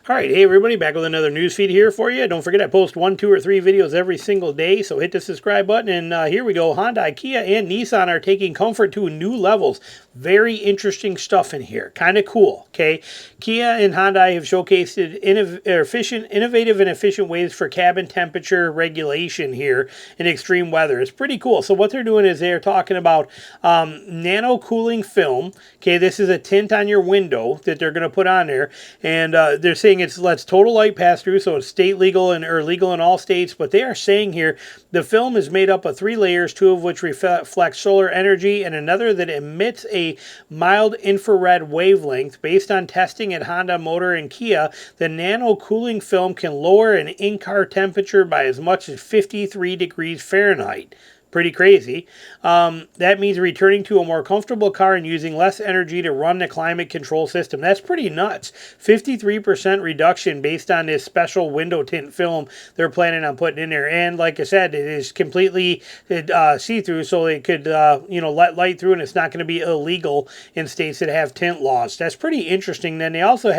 All right, hey everybody, back with another news feed here for you. Don't forget I post 1, 2, or 3 videos every single day, so hit the subscribe button. And here we go. Honda, Kia, and Nissan are taking comfort to new levels. Very interesting stuff in here. Kind of cool, okay? Kia and Honda have showcased innovative and efficient ways for cabin temperature regulation here in extreme weather. It's pretty cool. So what they're doing is they're talking about nano cooling film. Okay, this is a tint on your window that they're going to put on there, and they're saying it lets total light pass through, so it's state legal or legal in all states. But they are saying here the film is made up of 3 layers, 2 of which reflect solar energy and another that emits a mild infrared wavelength. Based on testing at Honda Motor and Kia, the nano cooling film can lower an in-car temperature by as much as 53 degrees Fahrenheit. Pretty crazy. That means returning to a more comfortable car and using less energy to run the climate control system. That's pretty nuts. 53% reduction based on this special window tint film they're planning on putting in there. And like I said, it is completely see-through, so it could let light through, and it's not going to be illegal in states that have tint laws. That's pretty interesting. Then they also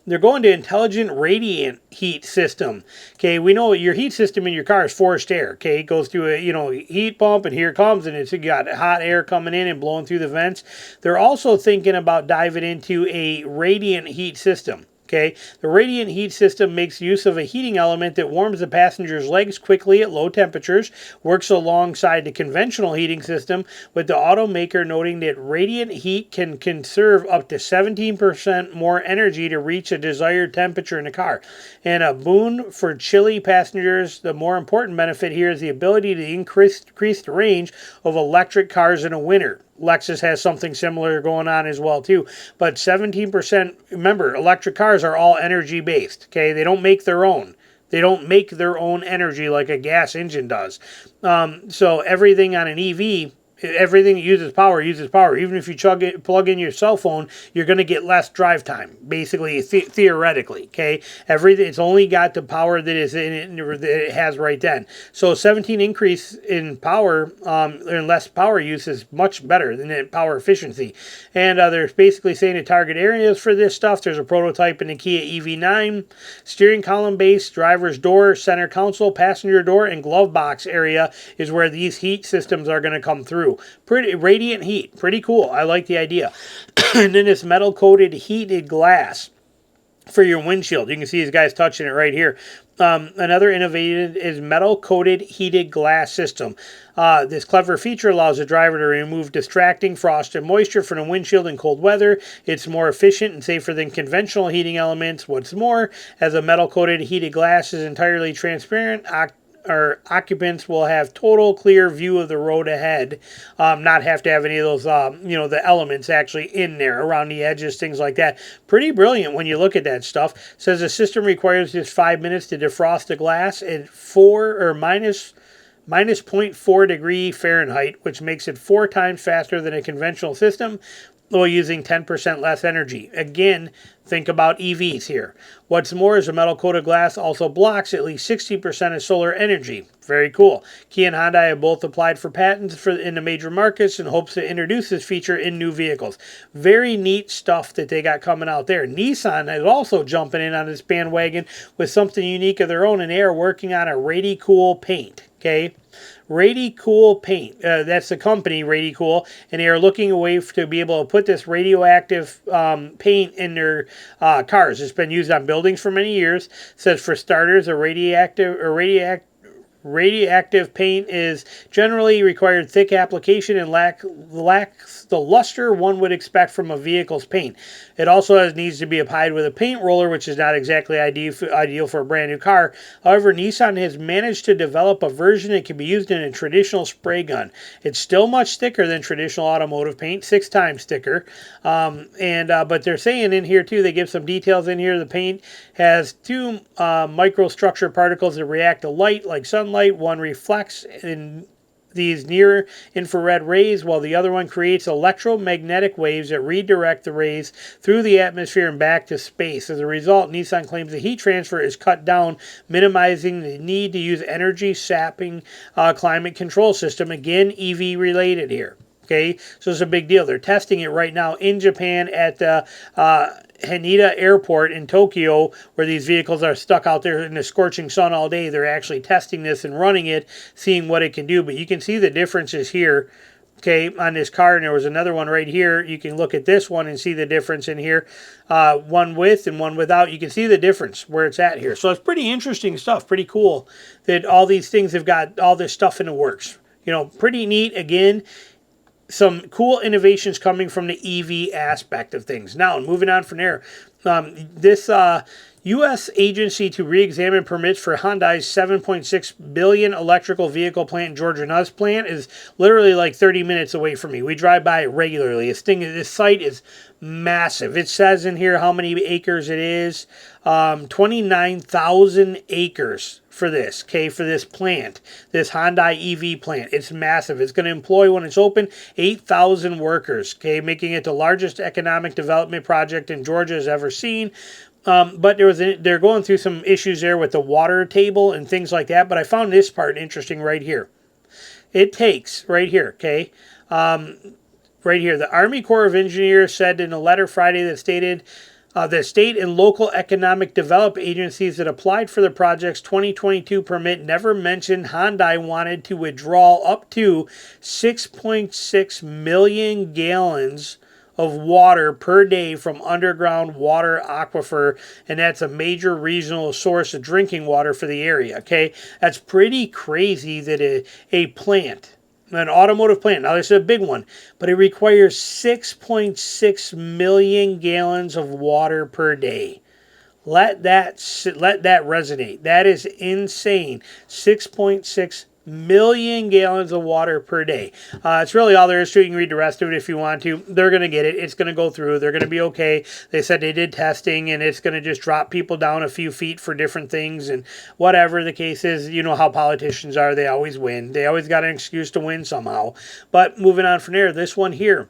they're going to intelligent radiant heat system. Okay, we know your heat system in your car is forced air. Okay, it goes through a heat pump, and here it comes, and it's got hot air coming in and blowing through the vents. They're also thinking about diving into a radiant heat system. Okay, the radiant heat system makes use of a heating element that warms the passenger's legs quickly at low temperatures, works alongside the conventional heating system, with the automaker noting that radiant heat can conserve up to 17% more energy to reach a desired temperature in the car. And a boon for chilly passengers. The more important benefit here is the ability to increase the range of electric cars in the winter. Lexus has something similar going on as well too, but 17%, remember, electric cars are all energy based. Okay, they don't make their own. They don't make their own energy like a gas engine does. So everything on an EV, everything that uses power. Even if you plug in your cell phone, you're going to get less drive time, basically, theoretically. Okay, it's only got the power that is in it, that it has right then. So 17 increase in power and less power use is much better than power efficiency. And they're basically saying the target areas for this stuff. There's a prototype in the Kia EV9, steering column base, driver's door, center console, passenger door, and glove box area is where these heat systems are going to come through. Pretty radiant heat, pretty cool. I like the idea. And then this metal coated heated glass for your windshield. You can see these guys touching it right here. Another innovative is metal coated heated glass system. This clever feature allows the driver to remove distracting frost and moisture from the windshield in cold weather. It's more efficient and safer than conventional heating elements. What's more, as a metal coated heated glass is entirely transparent, occupants will have total clear view of the road ahead, not have to have any of those, the elements actually in there around the edges, things like that. Pretty brilliant when you look at that stuff. It says the system requires just 5 minutes to defrost the glass at minus 0.4 degree Fahrenheit, which makes it 4 times faster than a conventional system, while using 10% less energy. Again, think about EVs here. What's more is the metal coated glass also blocks at least 60% of solar energy. Very cool. Kia and Honda have both applied for patents in the major markets and hopes to introduce this feature in new vehicles. Very neat stuff that they got coming out there. Nissan is also jumping in on this bandwagon with something unique of their own, and they are working on a Radicool paint. Okay, Radicool paint. That's the company, Radicool, and they are looking a way to be able to put this radioactive paint in their cars. It's been used on buildings for many years. It says for starters, radioactive paint is generally required thick application and lacks the luster one would expect from a vehicle's paint. It also needs to be applied with a paint roller, which is not exactly ideal for a brand new car. However, Nissan has managed to develop a version that can be used in a traditional spray gun. It's still much thicker than traditional automotive paint, 6 times thicker. But they're saying in here too, they give some details in here. The paint has 2 microstructure particles that react to light like sunlight. One reflects in these near infrared rays, while the other one creates electromagnetic waves that redirect the rays through the atmosphere and back to space. As a result, Nissan claims the heat transfer is cut down, minimizing the need to use energy sapping climate control system. Again, EV related here. Okay, so it's a big deal. They're testing it right now in Japan at the Haneda Airport in Tokyo, where these vehicles are stuck out there in the scorching sun all day. They're actually testing this and running it, seeing what it can do. But you can see the differences here, okay, on this car. And there was another one right here. You can look at this one and see the difference in here. One with and one without. You can see the difference where it's at here. So it's pretty interesting stuff. Pretty cool that all these things have got all this stuff in the works. You know, pretty neat. Again, some cool innovations coming from the EV aspect of things. Now, moving on from there, this U.S. agency to re-examine permits for Hyundai's $7.6 billion electrical vehicle plant in Georgia. Now, this plant is literally like 30 minutes away from me. We drive by it regularly. This site is massive. It says in here how many acres it is. 29,000 acres for this, okay, for this plant, this Hyundai EV plant. It's massive. It's going to employ, when it's open, 8,000 workers, okay, making it the largest economic development project in Georgia has ever seen. But they're going through some issues there with the water table and things like that. But I found this part interesting right here. It takes, right here, okay, right here, the Army Corps of Engineers said in a letter Friday that stated the state and local economic development agencies that applied for the project's 2022 permit never mentioned Hyundai wanted to withdraw up to 6.6 million gallons of water per day from underground water aquifer, and that's a major regional source of drinking water for the area, okay? That's pretty crazy that a plant, an automotive plant, now this is a big one, but it requires 6.6 million gallons of water per day. Let that resonate. That is insane. 6.6 million gallons of water per day. It's really all there is to it. You can read the rest of it if you want to. They're going to get it. It's going to go through. They're going to be okay. They said they did testing, and it's going to just drop people down a few feet for different things, and whatever the case is. You know how politicians are. They always win. They always got an excuse to win somehow. But moving on from there, this one here.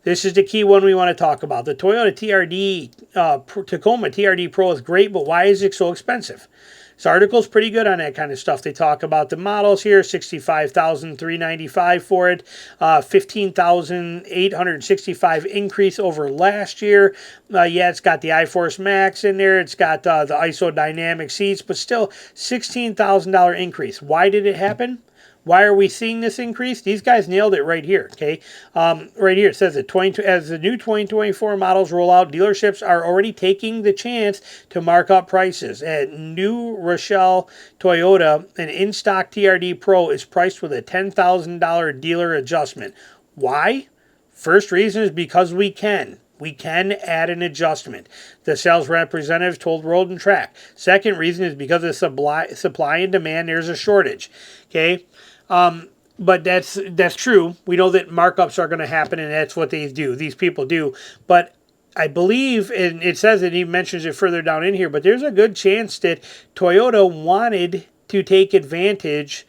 This is the key one we want to talk about. The Toyota TRD, Tacoma TRD Pro is great, but why is it so expensive? This article is pretty good on that kind of stuff. They talk about the models here, $65,395 for it, $15,865 increase over last year. Yeah, it's got the iForce Max in there. It's got the isodynamic seats, but still $16,000 increase. Why did it happen? Why are we seeing this increase? These guys nailed it right here, okay? Right here, it says that as the new 2024 models roll out, dealerships are already taking the chance to mark up prices. At New Rochelle Toyota, an in-stock TRD Pro is priced with a $10,000 dealer adjustment. Why? First reason is because we can. We can add an adjustment. The sales representative told Road and Track. Second reason is because of supply and demand, there's a shortage, okay? But that's true. We know that markups are going to happen, and that's what they do. These people do. But I believe, and it says it, he mentions it further down in here, but there's a good chance that Toyota wanted to take advantage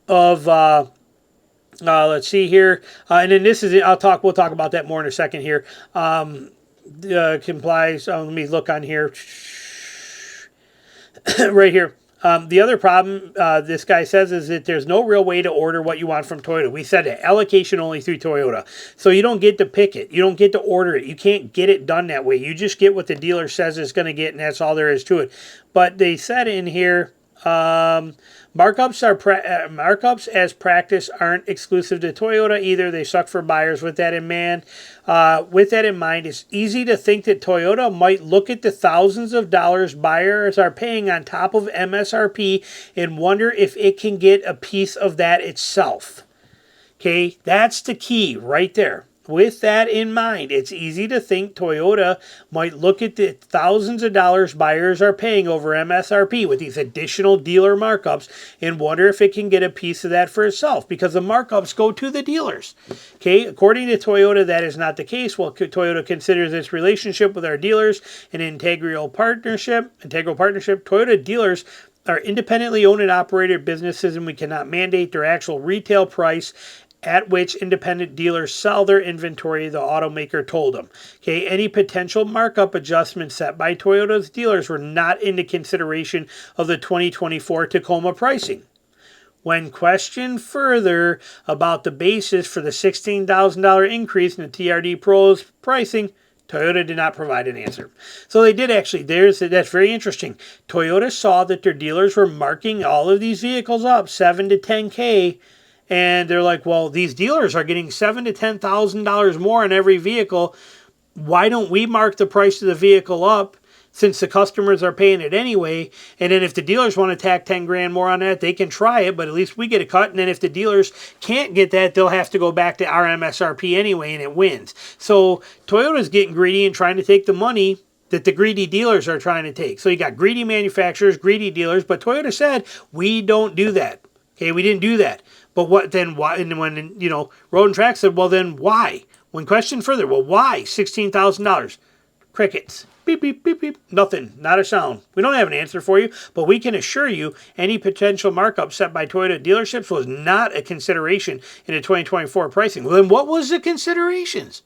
of, let's see here, and then this is it. We'll talk about that more in a second here. Complies. Let me look on here. Right here. The other problem this guy says is that there's no real way to order what you want from Toyota. We said it, allocation only through Toyota. So you don't get to pick it. You don't get to order it. You can't get it done that way. You just get what the dealer says it's going to get, and that's all there is to it. But they said in here, markups as practice aren't exclusive to Toyota either. They suck for buyers. With that in mind, it's easy to think that Toyota might look at the thousands of dollars buyers are paying on top of MSRP and wonder if it can get a piece of that itself. Okay, that's the key right there. With that in mind, it's easy to think Toyota might look at the thousands of dollars buyers are paying over MSRP with these additional dealer markups and wonder if it can get a piece of that for itself, because the markups go to the dealers. Okay, according to Toyota, that is not the case. Well, Toyota considers its relationship with our dealers an integral partnership. Toyota dealers are independently owned and operated businesses, and we cannot mandate their actual retail price at which independent dealers sell their inventory, the automaker told them. Okay, any potential markup adjustments set by Toyota's dealers were not into consideration of the 2024 Tacoma pricing. When questioned further about the basis for the $16,000 increase in the TRD Pro's pricing, Toyota did not provide an answer. So they did actually. That's very interesting. Toyota saw that their dealers were marking all of these vehicles up 7 to 10K, and they're like, well, these dealers are getting $7,000 to $10,000 more on every vehicle. Why don't we mark the price of the vehicle up, since the customers are paying it anyway? And then if the dealers want to tack 10 grand more on that, they can try it, but at least we get a cut. And then if the dealers can't get that, they'll have to go back to our MSRP anyway, and it wins. So Toyota's getting greedy and trying to take the money that the greedy dealers are trying to take. So you got greedy manufacturers, greedy dealers, but Toyota said, we don't do that. Okay, we didn't do that. But what then? Why? And when, Road and Track said, well, then why? When questioned further, well, why $16,000? Crickets. Beep, beep, beep, beep. Nothing. Not a sound. We don't have an answer for you, but we can assure you any potential markup set by Toyota dealerships was not a consideration in the 2024 pricing. Well, then what was the considerations?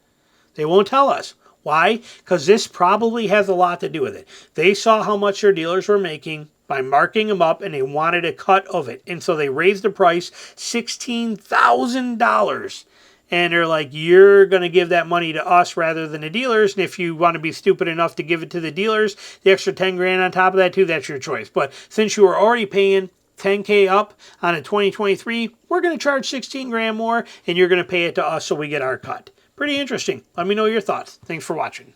They won't tell us. Why? Because this probably has a lot to do with it. They saw how much their dealers were making by marking them up, and they wanted a cut of it. And so they raised the price $16,000. And they're like, you're going to give that money to us rather than the dealers. And if you want to be stupid enough to give it to the dealers, the extra 10 grand on top of that too, that's your choice. But since you were already paying 10K up on a 2023, we're going to charge 16 grand more, and you're going to pay it to us so we get our cut. Pretty interesting. Let me know your thoughts. Thanks for watching.